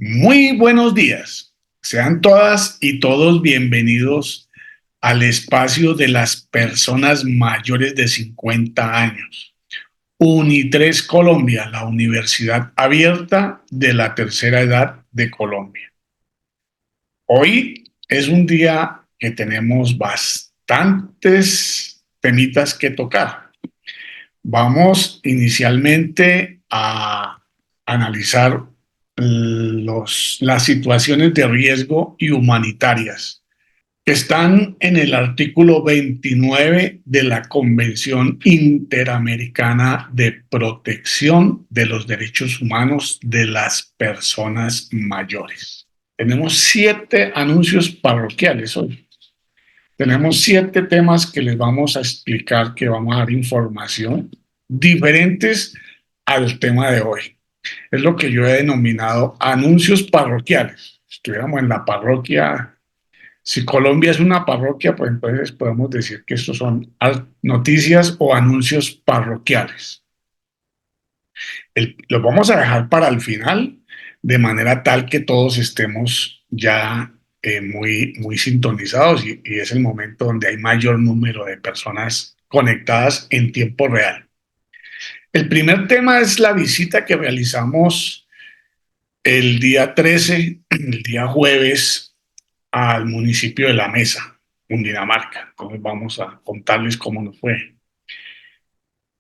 Muy buenos días. Sean todas y todos bienvenidos al espacio de las personas mayores de 50 años. UNI3 Colombia, la Universidad Abierta de la Tercera Edad de Colombia. Hoy es un día que tenemos bastantes temitas que tocar. Vamos inicialmente a analizar las situaciones de riesgo y humanitarias que están en el artículo 29 de la Convención Interamericana de Protección de los Derechos Humanos de las Personas Mayores. Tenemos 7 anuncios parroquiales hoy. Tenemos 7 temas que les vamos a explicar, que vamos a dar información diferentes al tema de hoy. Es lo que yo he denominado anuncios parroquiales. Si estuviéramos en la parroquia, si Colombia es una parroquia, pues entonces podemos decir que estos son noticias o anuncios parroquiales. Los vamos a dejar para el final, de manera tal que todos estemos ya muy sintonizados y es el momento donde hay mayor número de personas conectadas en tiempo real. El primer tema es la visita que realizamos el día 13, el día jueves, al municipio de La Mesa, Cundinamarca. Entonces vamos a contarles cómo nos fue.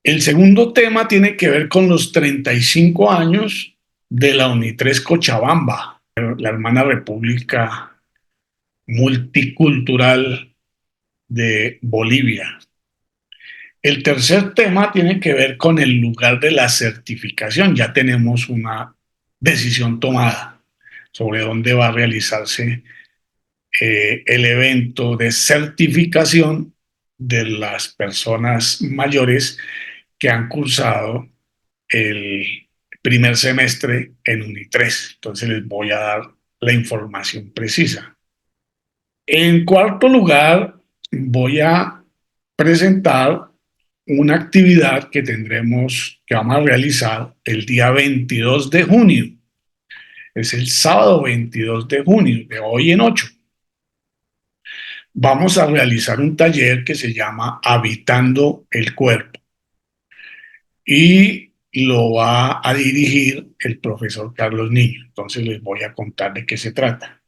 El segundo tema tiene que ver con los 35 años de la UNI3 Cochabamba, la hermana república multicultural de Bolivia. El tercer tema tiene que ver con el lugar de la certificación. Ya tenemos una decisión tomada sobre dónde va a realizarse el evento de certificación de las personas mayores que han cursado el primer semestre en UNI3. Entonces les voy a dar la información precisa. En cuarto lugar, voy a presentar una actividad que vamos a realizar el día 22 de junio. Es el sábado 22 de junio, de hoy en 8. Vamos a realizar un taller que se llama Habitando el Cuerpo y lo va a dirigir el profesor Carlos Niño. Entonces les voy a contar de qué se trata.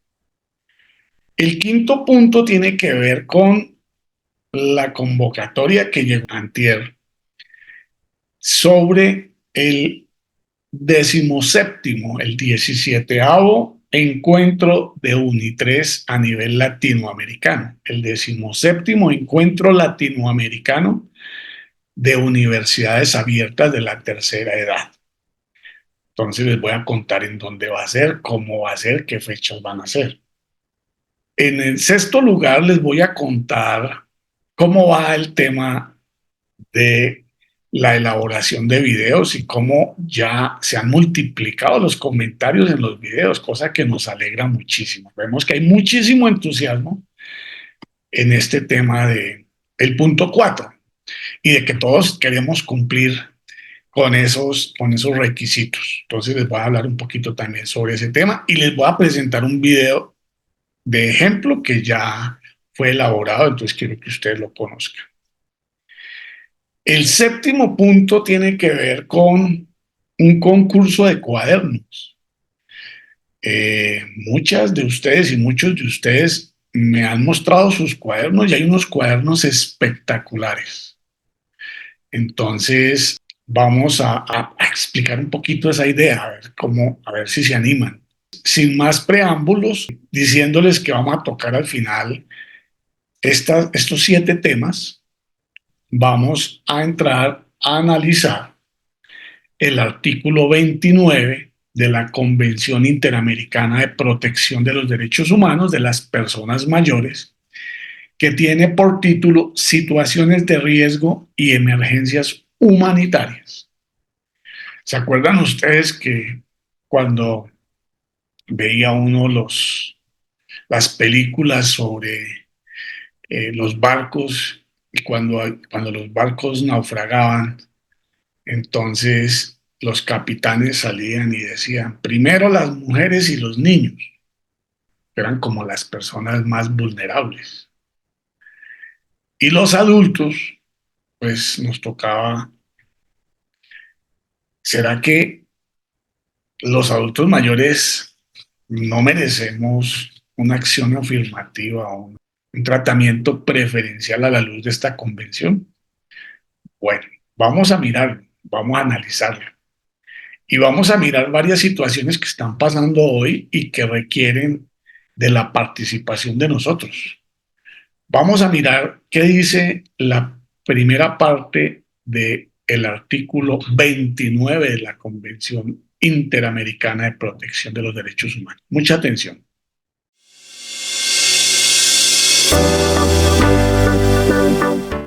El quinto punto tiene que ver con la convocatoria que llegó antier sobre el 17º, el 17º encuentro de UNI3 a nivel latinoamericano, el 17º encuentro latinoamericano de universidades abiertas de la tercera edad. Entonces les voy a contar en dónde va a ser, cómo va a ser, qué fechas van a ser. En el sexto lugar les voy a contar cómo va el tema de la elaboración de videos y cómo ya se han multiplicado los comentarios en los videos, cosa que nos alegra muchísimo. Vemos que hay muchísimo entusiasmo en este tema de el punto 4 y de que todos queremos cumplir con esos requisitos. Entonces les voy a hablar un poquito también sobre ese tema y les voy a presentar un video de ejemplo que ya fue elaborado, entonces quiero que ustedes lo conozcan. El séptimo punto tiene que ver con un concurso de cuadernos. Muchas de ustedes y muchos de ustedes me han mostrado sus cuadernos y hay unos cuadernos espectaculares. Entonces, vamos a explicar un poquito esa idea, a ver si se animan. Sin más preámbulos, diciéndoles que vamos a tocar al final estos 7 temas, vamos a entrar a analizar el artículo 29 de la Convención Interamericana de Protección de los Derechos Humanos de las Personas Mayores, que tiene por título Situaciones de riesgo y emergencias humanitarias. ¿Se acuerdan ustedes que cuando veía uno las películas sobre los barcos y cuando los barcos naufragaban, entonces los capitanes salían y decían, primero las mujeres y los niños, que eran como las personas más vulnerables. Y los adultos, pues nos tocaba, ¿será que los adultos mayores no merecemos una acción afirmativa o un tratamiento preferencial a la luz de esta convención? Bueno, vamos a mirarlo, vamos a analizarlo y vamos a mirar varias situaciones que están pasando hoy y que requieren de la participación de nosotros. Vamos a mirar qué dice la primera parte del artículo 29 de la Convención Interamericana de Protección de los Derechos Humanos. Mucha atención.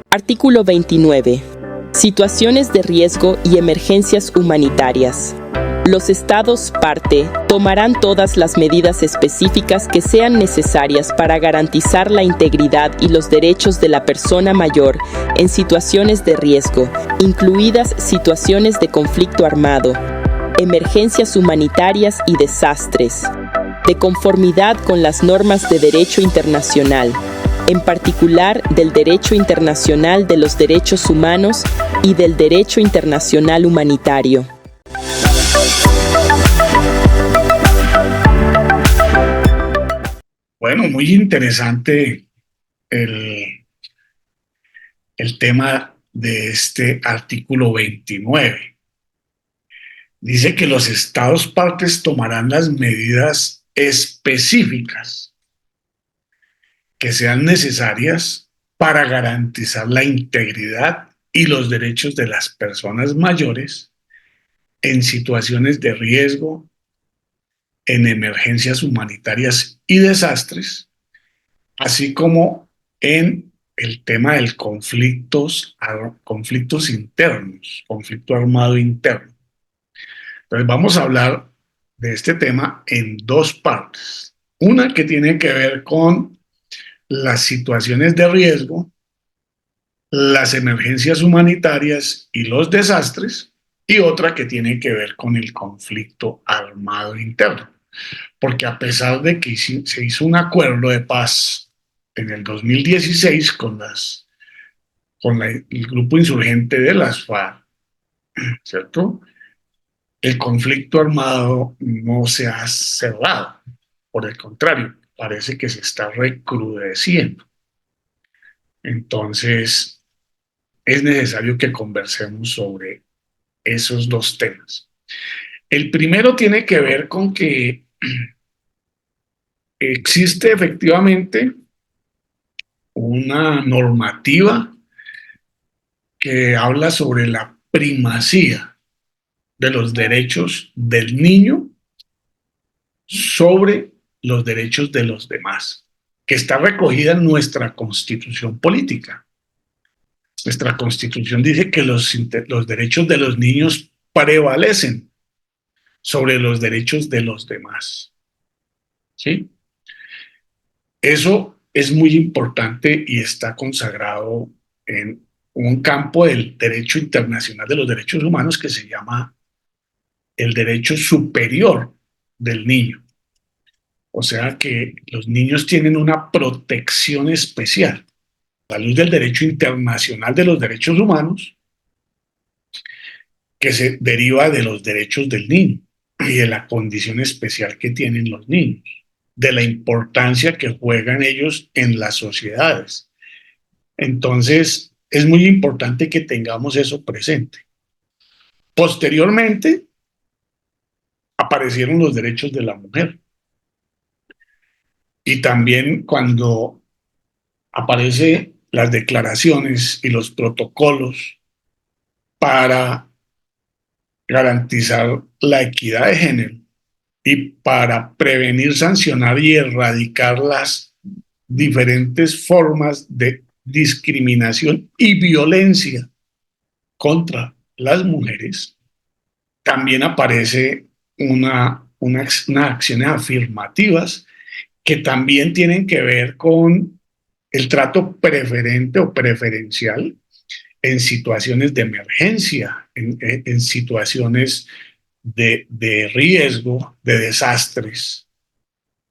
Artículo 29. Situaciones de riesgo y emergencias humanitarias. Los Estados parte tomarán todas las medidas específicas que sean necesarias para garantizar la integridad y los derechos de la persona mayor en situaciones de riesgo, incluidas situaciones de conflicto armado, emergencias humanitarias y desastres, de conformidad con las normas de derecho internacional, en particular del derecho internacional de los derechos humanos y del derecho internacional humanitario. Bueno, muy interesante el, el tema de este artículo 29. Dice que los estados partes tomarán las medidas específicas que sean necesarias para garantizar la integridad y los derechos de las personas mayores en situaciones de riesgo, en emergencias humanitarias y desastres, así como en el tema del conflictos internos, conflicto armado interno. Entonces vamos a hablar de este tema en dos partes. Una que tiene que ver con las situaciones de riesgo, las emergencias humanitarias y los desastres, y otra que tiene que ver con el conflicto armado interno. Porque a pesar de que se hizo un acuerdo de paz en el 2016 con el grupo insurgente de las FARC, ¿cierto? El conflicto armado no se ha cerrado, por el contrario, parece que se está recrudeciendo. Entonces, es necesario que conversemos sobre esos dos temas. El primero tiene que ver con que existe efectivamente una normativa que habla sobre la primacía de los derechos del niño sobre los derechos de los demás, que está recogida en nuestra constitución política. Nuestra constitución dice que los derechos de los niños prevalecen sobre los derechos de los demás. ¿Sí? Eso es muy importante y está consagrado en un campo del derecho internacional de los derechos humanos que se llama el derecho superior del niño. O sea que los niños tienen una protección especial a la luz del derecho internacional de los derechos humanos que se deriva de los derechos del niño y de la condición especial que tienen los niños, de la importancia que juegan ellos en las sociedades. Entonces, es muy importante que tengamos eso presente. Posteriormente, aparecieron los derechos de la mujer. Y también cuando aparecen las declaraciones y los protocolos para garantizar la equidad de género y para prevenir, sancionar y erradicar las diferentes formas de discriminación y violencia contra las mujeres, también aparece unas acciones afirmativas que también tienen que ver con el trato preferente o preferencial en situaciones de emergencia, en situaciones de riesgo, de desastres.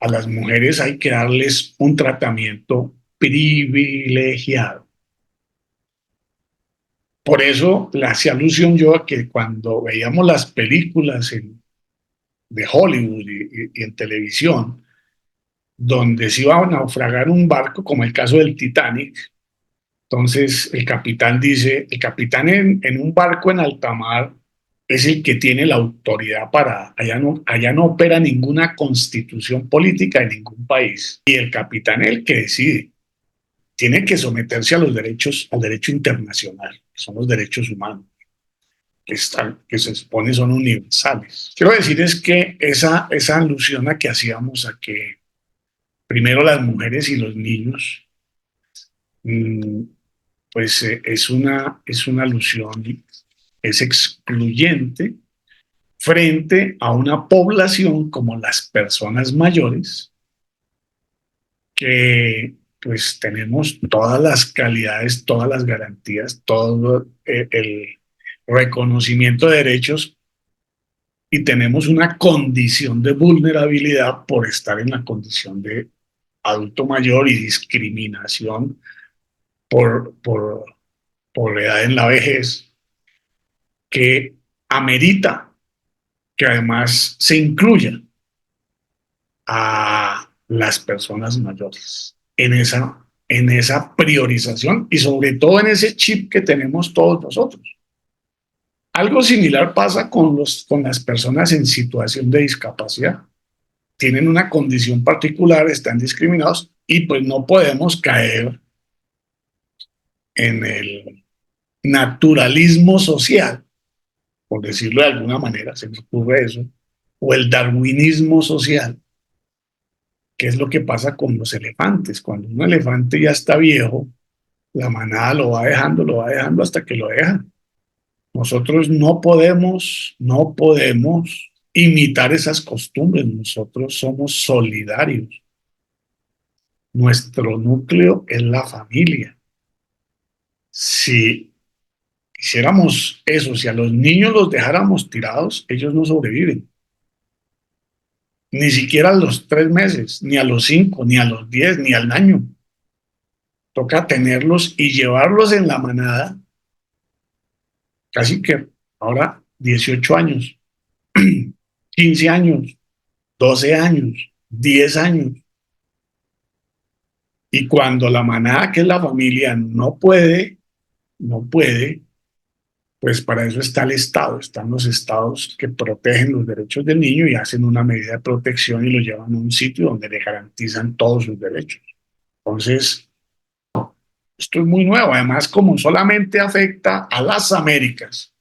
A las mujeres hay que darles un tratamiento privilegiado. Por eso le hacía alusión yo a que cuando veíamos las películas de Hollywood y en televisión, donde se iba a naufragar un barco, como el caso del Titanic, entonces el capitán dice, el capitán en un barco en alta mar es el que tiene la autoridad para, allá no opera ninguna constitución política en ningún país, y el capitán es el que decide, tiene que someterse a los derechos, al derecho internacional, que son los derechos humanos, que se supone son universales. Quiero decir es que esa alusión a que hacíamos a que primero las mujeres y los niños, pues es una alusión, es excluyente frente a una población como las personas mayores, que pues tenemos todas las calidades, todas las garantías, todo el reconocimiento de derechos y tenemos una condición de vulnerabilidad por estar en la condición de adulto mayor y discriminación por, por, por edad en la vejez, que amerita que además se incluya a las personas mayores en esa priorización y sobre todo en ese chip que tenemos todos nosotros. Algo similar pasa con las personas en situación de discapacidad. Tienen una condición particular, están discriminados y pues no podemos caer en el naturalismo social, por decirlo de alguna manera, se me ocurre eso, o el darwinismo social, que es lo que pasa con los elefantes. Cuando un elefante ya está viejo, la manada lo va dejando hasta que lo deja. Nosotros no podemos imitar esas costumbres. Nosotros somos solidarios. Nuestro núcleo es la familia. Si hiciéramos eso, si a los niños los dejáramos tirados, ellos no sobreviven. Ni siquiera a los 3 meses, ni a los 5, ni a los 10, ni al año. Toca tenerlos y llevarlos en la manada, casi que ahora 18 años, 15 años, 12 años, 10 años. Y cuando la manada, que es la familia, no puede, pues para eso está el Estado, están los estados que protegen los derechos del niño y hacen una medida de protección y lo llevan a un sitio donde le garantizan todos sus derechos. Entonces, esto es muy nuevo, además como solamente afecta a las Américas,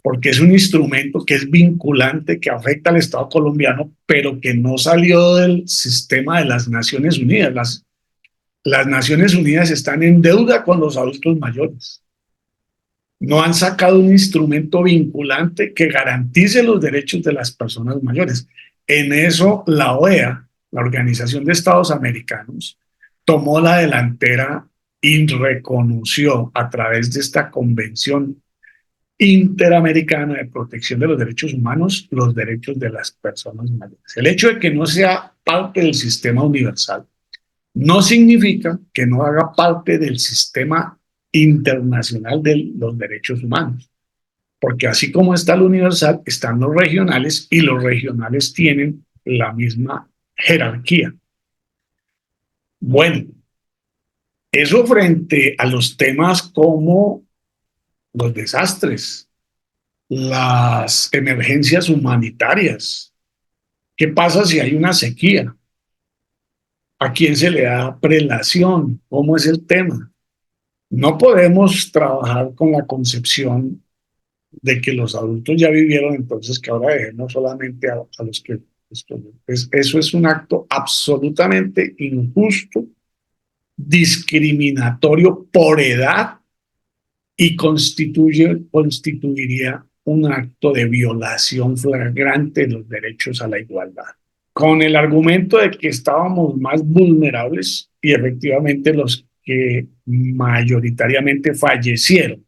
porque es un instrumento que es vinculante, que afecta al Estado colombiano, pero que no salió del sistema de las Naciones Unidas. Las Naciones Unidas están en deuda con los adultos mayores. No han sacado un instrumento vinculante que garantice los derechos de las personas mayores. En eso la OEA, la Organización de Estados Americanos, tomó la delantera y reconoció a través de esta Convención Interamericana de Protección de los Derechos Humanos los derechos de las personas mayores. El hecho de que no sea parte del sistema universal no significa que no haga parte del sistema internacional de los derechos humanos, porque así como está el universal, están los regionales y los regionales tienen la misma jerarquía. Bueno, eso frente a los temas como los desastres, las emergencias humanitarias. ¿Qué pasa si hay una sequía? ¿A quién se le da prelación? ¿Cómo es el tema? No podemos trabajar con la concepción de que los adultos ya vivieron, entonces que ahora dejemos solamente a los que... Eso es un acto absolutamente injusto, discriminatorio por edad y constituiría un acto de violación flagrante de los derechos a la igualdad, con el argumento de que estábamos más vulnerables y efectivamente los que mayoritariamente fallecieron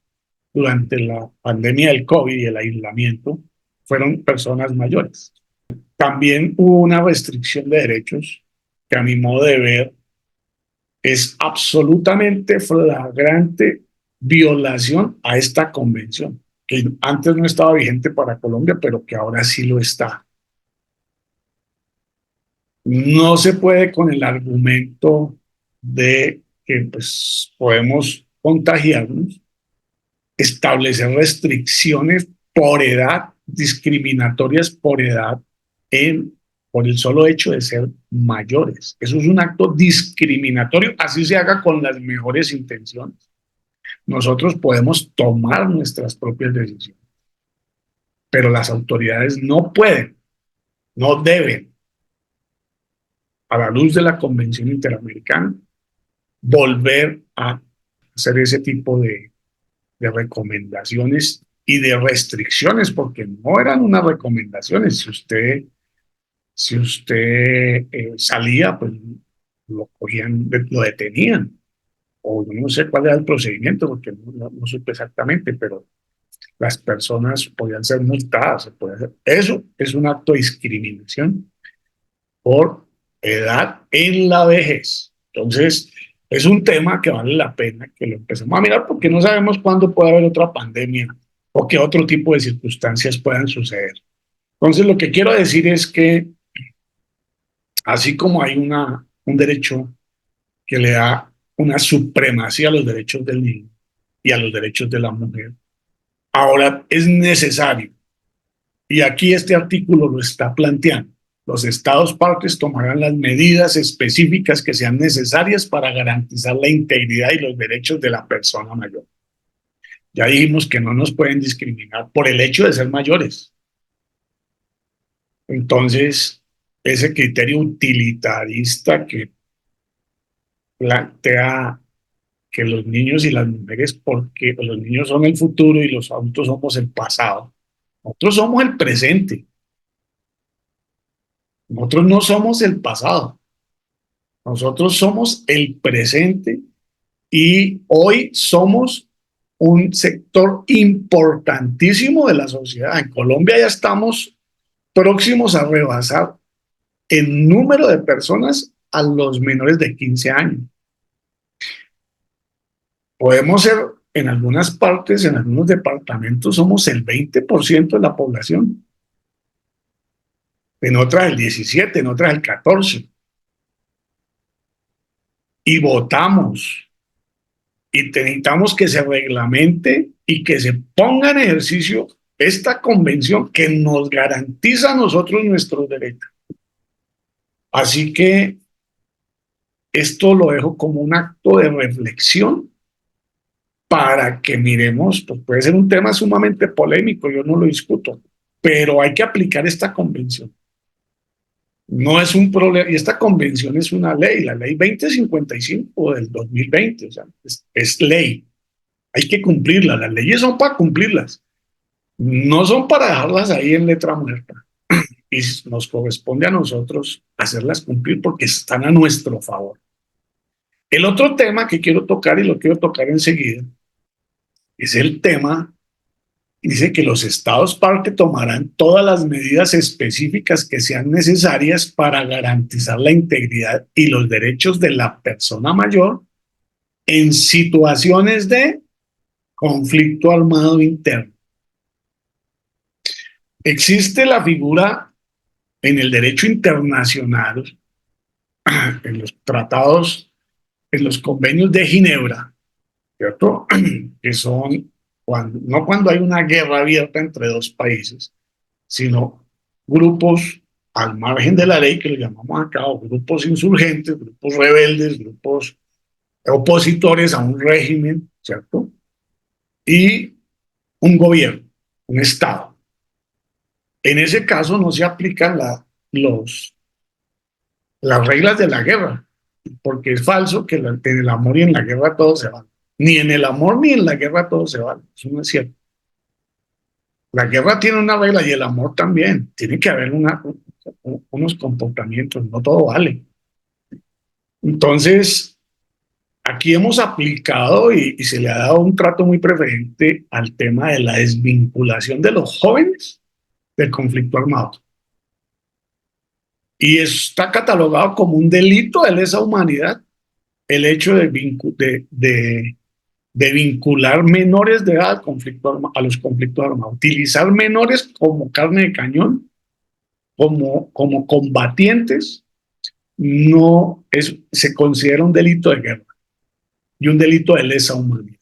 durante la pandemia del COVID y el aislamiento fueron personas mayores. También hubo una restricción de derechos que a mi modo de ver es absolutamente flagrante violación a esta convención, que antes no estaba vigente para Colombia, pero que ahora sí lo está. No se puede con el argumento de que pues, podemos contagiarnos, establecer restricciones por edad, discriminatorias por edad, por el solo hecho de ser mayores. Eso es un acto discriminatorio, así se haga con las mejores intenciones. Nosotros podemos tomar nuestras propias decisiones, pero las autoridades no pueden, no deben, a la luz de la Convención Interamericana, volver a hacer ese tipo de recomendaciones y de restricciones, porque no eran unas recomendaciones. Si usted salía, pues lo cogían, lo detenían, o no sé cuál era el procedimiento, porque no supe exactamente, pero las personas podían ser multadas. Eso es un acto de discriminación por edad en la vejez. Entonces, es un tema que vale la pena que lo empecemos a mirar porque no sabemos cuándo puede haber otra pandemia o qué otro tipo de circunstancias puedan suceder. Entonces, lo que quiero decir es que así como hay un derecho que le da una supremacía a los derechos del niño y a los derechos de la mujer, ahora es necesario, y aquí este artículo lo está planteando, los estados partes tomarán las medidas específicas que sean necesarias para garantizar la integridad y los derechos de la persona mayor. Ya dijimos que no nos pueden discriminar por el hecho de ser mayores. Entonces, ese criterio utilitarista que plantea que los niños y las mujeres, porque los niños son el futuro y los adultos somos el pasado. Nosotros somos el presente. Nosotros no somos el pasado. Nosotros somos el presente y hoy somos un sector importantísimo de la sociedad. En Colombia ya estamos próximos a rebasar el número de personas a los menores de 15 años. Podemos ser, en algunas partes, en algunos departamentos, somos el 20% de la población. En otras el 17%, en otras el 14%. Y votamos. Y necesitamos que se reglamente y que se ponga en ejercicio esta convención que nos garantiza a nosotros nuestros derechos. Así que esto lo dejo como un acto de reflexión para que miremos, pues puede ser un tema sumamente polémico, yo no lo discuto, pero hay que aplicar esta convención. No es un problema, y esta convención es una ley, la ley 2055 del 2020, o sea, es ley, hay que cumplirla, las leyes son para cumplirlas, no son para dejarlas ahí en letra muerta, y nos corresponde a nosotros hacerlas cumplir porque están a nuestro favor. El otro tema que quiero tocar, y lo quiero tocar enseguida, es el tema. Dice que los estados parte tomarán todas las medidas específicas que sean necesarias para garantizar la integridad y los derechos de la persona mayor en situaciones de conflicto armado interno. Existe la figura en el derecho internacional, en los tratados, en los convenios de Ginebra, ¿cierto? Que son no cuando hay una guerra abierta entre dos países, sino grupos al margen de la ley, que lo llamamos acá, o grupos insurgentes, grupos rebeldes, grupos opositores a un régimen, ¿cierto? Y un gobierno, un Estado. En ese caso no se aplican las reglas de la guerra, porque es falso que en el amor y en la guerra todo se vale. Ni en el amor ni en la guerra todo se vale, eso no es cierto. La guerra tiene una regla y el amor también. Tiene que haber unos comportamientos, no todo vale. Entonces, Aquí hemos aplicado y se le ha dado un trato muy preferente al tema de la desvinculación de los jóvenes del conflicto armado. Y está catalogado como un delito de lesa humanidad el hecho de vincular menores de edad al a los conflictos armados, utilizar menores como carne de cañón, como combatientes, no es, se considera un delito de guerra y un delito de lesa humanidad.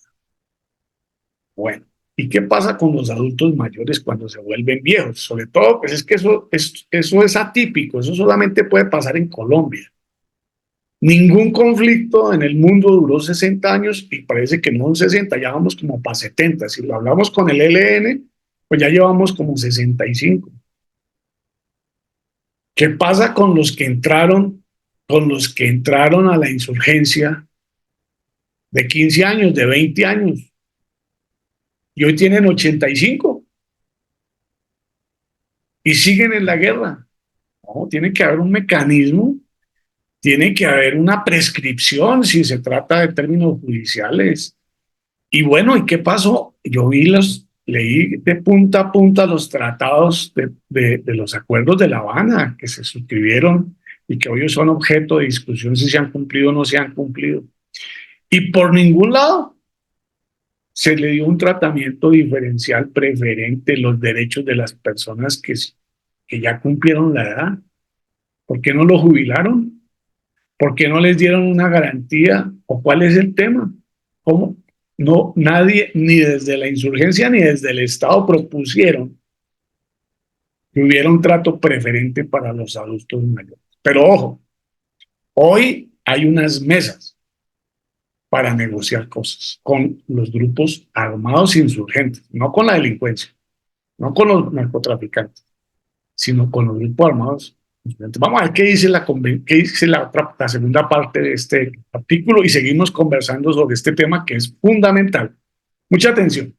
Bueno, ¿y qué pasa con los adultos mayores cuando se vuelven viejos? Sobre todo, pues es que eso es atípico, eso solamente puede pasar en Colombia. Ningún conflicto en el mundo duró 60 años y parece que no son 60, ya vamos como para 70. Si lo hablamos con el ELN, pues ya llevamos como 65. ¿Qué pasa con los que entraron a la insurgencia de 15 años, de 20 años? Y hoy tienen 85 y siguen en la guerra. No, tiene que haber un mecanismo, tiene que haber una prescripción si se trata de términos judiciales. Y bueno, ¿y qué pasó? Leí de punta a punta los tratados de los acuerdos de La Habana que se suscribieron y que hoy son objeto de discusión si se han cumplido o no se han cumplido. Y por ningún lado se le dio un tratamiento diferencial preferente los derechos de las personas que ya cumplieron la edad. ¿Por qué no lo jubilaron? ¿Por qué no les dieron una garantía? ¿O cuál es el tema? ¿Cómo? No, nadie, ni desde la insurgencia ni desde el Estado propusieron que hubiera un trato preferente para los adultos mayores. Pero ojo, hoy hay unas mesas para negociar cosas con los grupos armados insurgentes, no con la delincuencia, no con los narcotraficantes, sino con los grupos armados insurgentes. Vamos a ver qué dice la segunda parte de este artículo y seguimos conversando sobre este tema que es fundamental. Mucha atención.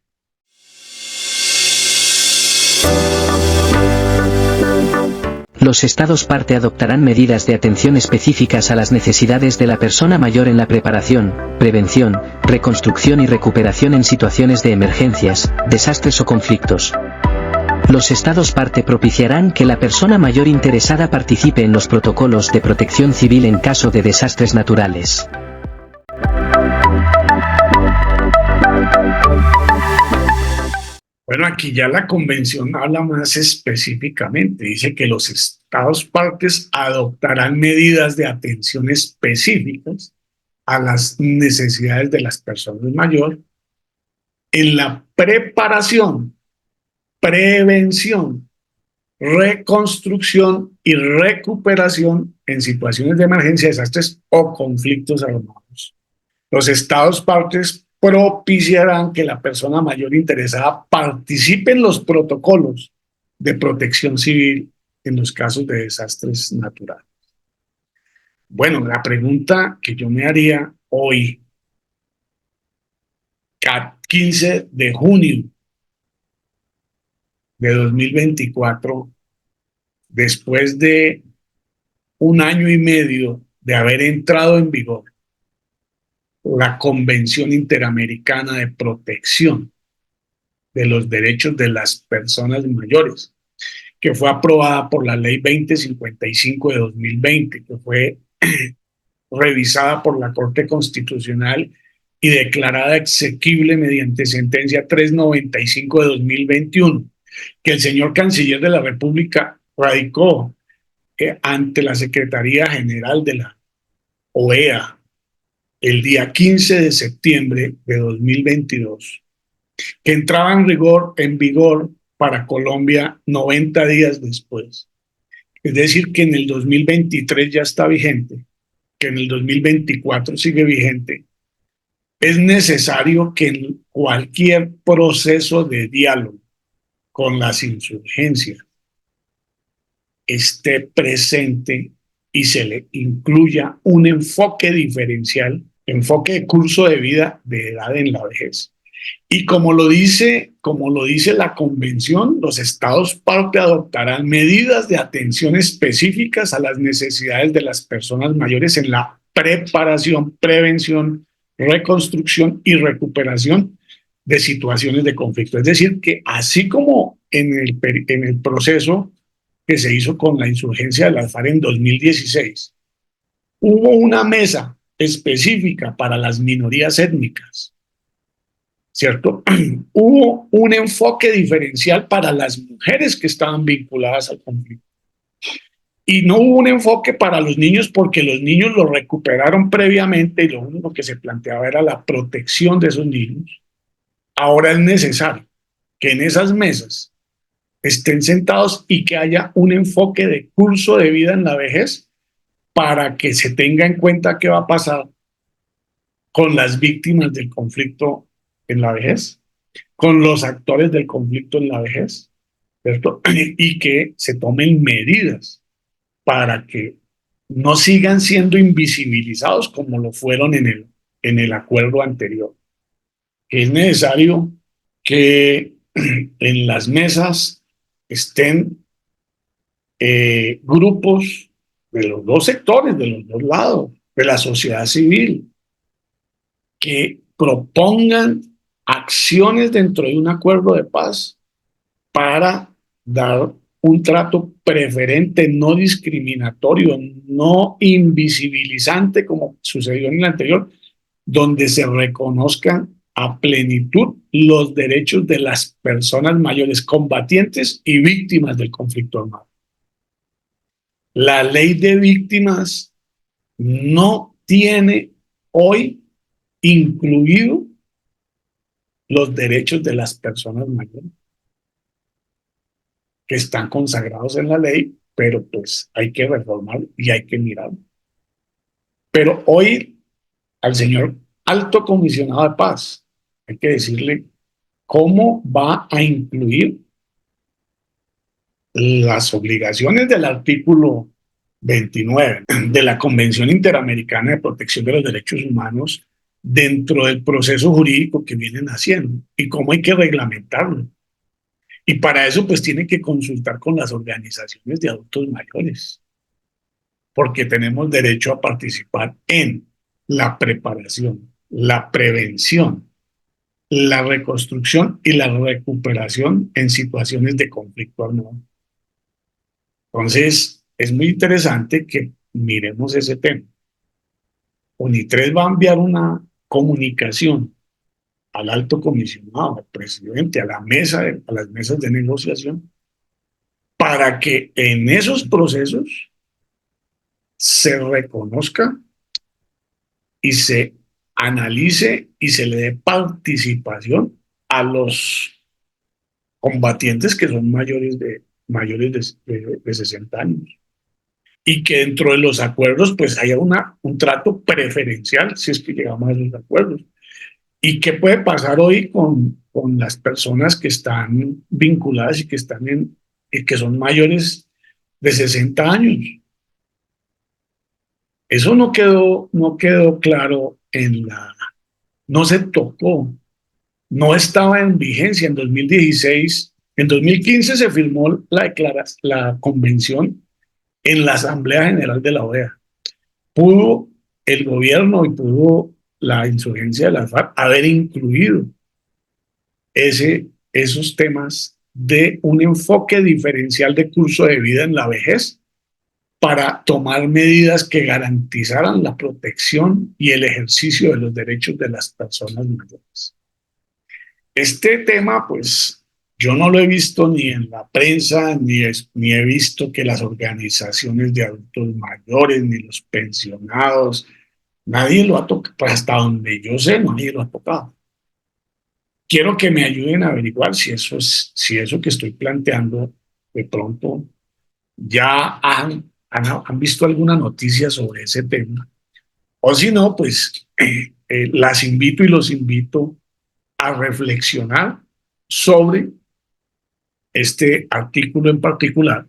Los Estados parte adoptarán medidas de atención específicas a las necesidades de la persona mayor en la preparación, prevención, reconstrucción y recuperación en situaciones de emergencias, desastres o conflictos. Los Estados parte propiciarán que la persona mayor interesada participe en los protocolos de protección civil en caso de desastres naturales. Bueno, aquí ya la convención habla más específicamente. Dice que los Estados partes adoptarán medidas de atención específicas a las necesidades de las personas mayores en la preparación, prevención, reconstrucción y recuperación en situaciones de emergencia, desastres o conflictos armados. Los Estados partes propiciarán que la persona mayor interesada participe en los protocolos de protección civil en los casos de desastres naturales. Bueno, la pregunta que yo me haría hoy, 15 de junio de 2024, después de un año y medio de haber entrado en vigor la Convención Interamericana de Protección de los Derechos de las Personas Mayores, que fue aprobada por la Ley 2055 de 2020, que fue revisada por la Corte Constitucional y declarada exequible mediante sentencia 395 de 2021, que el señor Canciller de la República radicó ante la Secretaría General de la OEA el día 15 de septiembre de 2022, que entraba en vigor para Colombia 90 días después. Es decir, que en el 2023 ya está vigente, que en el 2024 sigue vigente. Es necesario que en cualquier proceso de diálogo con las insurgencias esté presente y se le incluya un enfoque diferencial, enfoque de curso de vida de edad en la vejez. Y como lo dice la Convención, los Estados parte adoptarán medidas de atención específicas a las necesidades de las personas mayores en la preparación, prevención, reconstrucción y recuperación de situaciones de conflicto. Es decir, que así como en el proceso que se hizo con la insurgencia de las FARC en 2016, hubo una mesa específica para las minorías étnicas, ¿cierto? Hubo un enfoque diferencial para las mujeres que estaban vinculadas al conflicto. Y no hubo un enfoque para los niños porque los niños lo recuperaron previamente y lo único que se planteaba era la protección de esos niños. Ahora es necesario que en esas mesas estén sentados y que haya un enfoque de curso de vida en la vejez para que se tenga en cuenta qué va a pasar con las víctimas del conflicto en la vejez, con los actores del conflicto en la vejez, ¿cierto? Y que se tomen medidas para que no sigan siendo invisibilizados como lo fueron en el acuerdo anterior. Es necesario que en las mesas estén grupos de los dos sectores, de los dos lados, de la sociedad civil, que propongan acciones dentro de un acuerdo de paz para dar un trato preferente, no discriminatorio, no invisibilizante como sucedió en el anterior, donde se reconozcan a plenitud los derechos de las personas mayores combatientes y víctimas del conflicto armado. La ley de víctimas no tiene hoy incluido los derechos de las personas mayores que están consagrados en la ley, pero pues hay que reformar y hay que mirar. Pero hoy al señor alto comisionado de paz hay que decirle cómo va a incluir las obligaciones del artículo 29 de la Convención Interamericana de Protección de los Derechos Humanos dentro del proceso jurídico que vienen haciendo y cómo hay que reglamentarlo. Y para eso pues tiene que consultar con las organizaciones de adultos mayores, porque tenemos derecho a participar en la preparación, la prevención, la reconstrucción y la recuperación en situaciones de conflicto armado. Entonces, es muy interesante que miremos ese tema. UNITRES va a enviar una comunicación al alto comisionado, al presidente, a la mesa, a las mesas de negociación, para que en esos procesos se reconozca y se analice y se le dé participación a los combatientes que son mayores de 60 años. Y que dentro de los acuerdos pues haya un trato preferencial si es que llegamos a esos acuerdos. ¿Y qué puede pasar hoy con las personas que están vinculadas y que que son mayores de 60 años? Eso no quedó claro no se tocó, no estaba en vigencia en 2016. En 2015 se firmó la convención en la Asamblea General de la OEA. Pudo el gobierno y pudo la insurgencia de las FARC haber incluido esos temas de un enfoque diferencial de curso de vida en la vejez para tomar medidas que garantizaran la protección y el ejercicio de los derechos de las personas mayores. Este tema, pues, yo no lo he visto ni en la prensa, ni he visto que las organizaciones de adultos mayores, ni los pensionados, nadie lo ha tocado, pues hasta donde yo sé, nadie lo ha tocado. Quiero que me ayuden a averiguar si eso que estoy planteando de pronto ya han visto alguna noticia sobre ese tema. O si no, pues las invito y los invito a reflexionar sobre este artículo en particular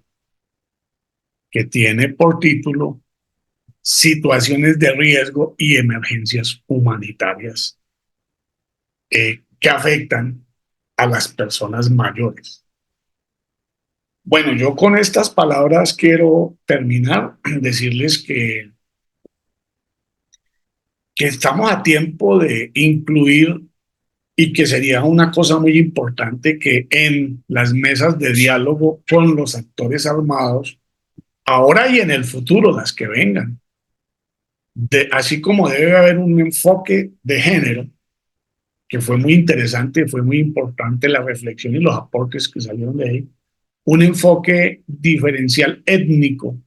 que tiene por título Situaciones de riesgo y emergencias humanitarias que afectan a las personas mayores. Bueno, yo con estas palabras quiero terminar, decirles que que estamos a tiempo de incluir y que sería una cosa muy importante que en las mesas de diálogo con los actores armados, ahora y en el futuro, las que vengan, así como debe haber un enfoque de género, que fue muy interesante, fue muy importante la reflexión y los aportes que salieron de ahí, un enfoque diferencial étnico,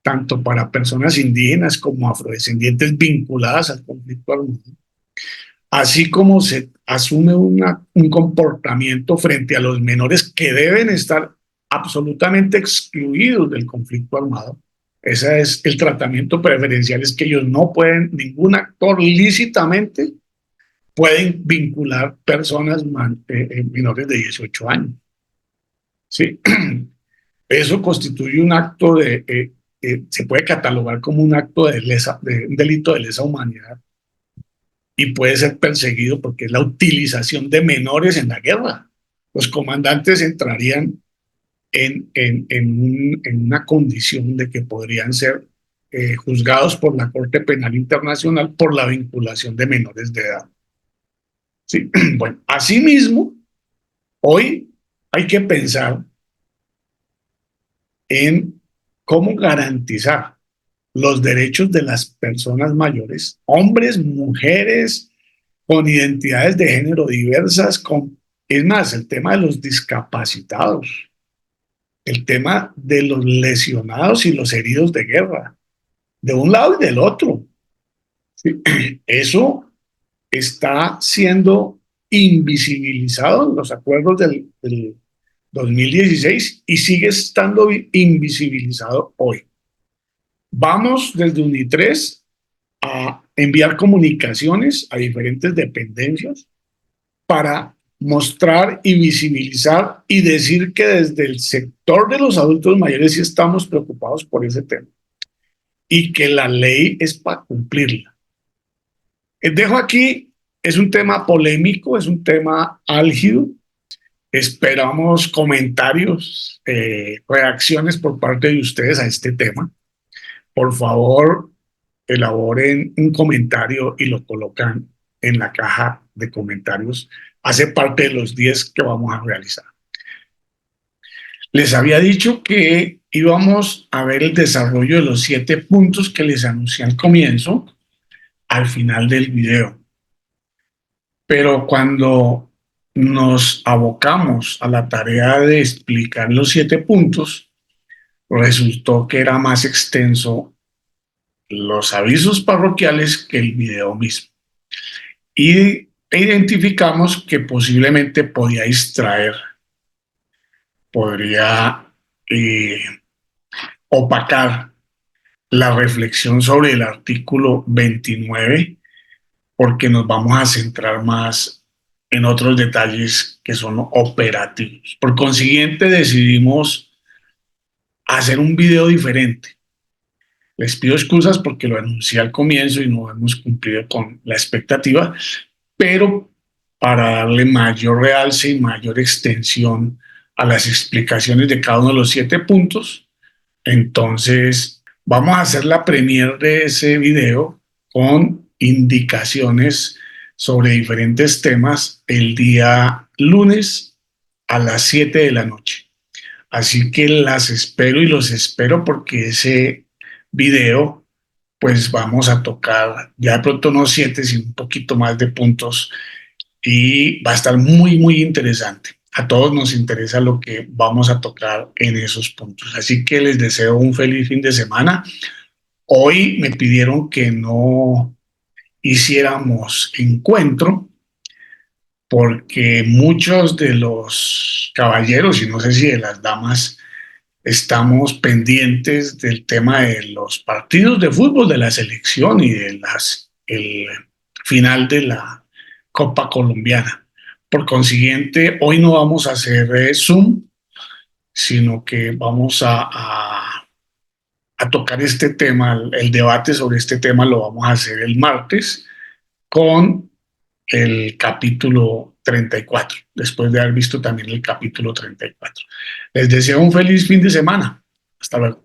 tanto para personas indígenas como afrodescendientes vinculadas al conflicto armado, así como se asume un comportamiento frente a los menores que deben estar absolutamente excluidos del conflicto armado. Ese es el tratamiento preferencial, es que ellos no pueden, ningún actor lícitamente pueden vincular personas menores de 18 años. ¿Sí? Eso constituye un acto se puede catalogar como un acto de un delito de lesa humanidad y puede ser perseguido porque es la utilización de menores en la guerra. Los comandantes entrarían en una condición de que podrían ser juzgados por la Corte Penal Internacional por la vinculación de menores de edad. Sí. Bueno, asimismo, hoy hay que pensar en cómo garantizar los derechos de las personas mayores, hombres, mujeres, con identidades de género diversas, es más, el tema de los discapacitados, el tema de los lesionados y los heridos de guerra, de un lado y del otro. ¿Sí? Eso está siendo invisibilizado en los acuerdos del 2016 y sigue estando invisibilizado hoy. Vamos desde UNITRES a enviar comunicaciones a diferentes dependencias para mostrar y visibilizar y decir que desde el sector de los adultos mayores sí estamos preocupados por ese tema y que la ley es para cumplirla. Dejo aquí, es un tema polémico, es un tema álgido. Esperamos comentarios, reacciones por parte de ustedes a este tema. Por favor, elaboren un comentario y lo colocan en la caja de comentarios. Hace parte de los 10 que vamos a realizar. Les había dicho que íbamos a ver el desarrollo de los 7 puntos que les anuncié al comienzo, al final del video. Pero cuando nos abocamos a la tarea de explicar los 7 puntos, resultó que era más extenso los avisos parroquiales que el video mismo. Y identificamos que posiblemente podía distraer, podría opacar la reflexión sobre el artículo 29, porque nos vamos a centrar más en otros detalles que son operativos. Por consiguiente, decidimos hacer un video diferente. Les pido excusas porque lo anuncié al comienzo y no hemos cumplido con la expectativa, pero para darle mayor realce y mayor extensión a las explicaciones de cada uno de los 7 puntos, entonces vamos a hacer la premier de ese video con indicaciones sobre diferentes temas el día lunes a las 7 de la noche. Así que las espero y los espero porque ese video, pues vamos a tocar ya de pronto no 7, sino un poquito más de puntos y va a estar muy, muy interesante. A todos nos interesa lo que vamos a tocar en esos puntos. Así que les deseo un feliz fin de semana. Hoy me pidieron que no hiciéramos encuentro porque muchos de los caballeros, y no sé si de las damas, estamos pendientes del tema de los partidos de fútbol de la selección y de el final de la Copa Colombiana. Por consiguiente, hoy no vamos a hacer Zoom, sino que vamos a tocar este tema, el debate sobre este tema lo vamos a hacer el martes con el capítulo 34, después de haber visto también el capítulo 34. Les deseo un feliz fin de semana. Hasta luego.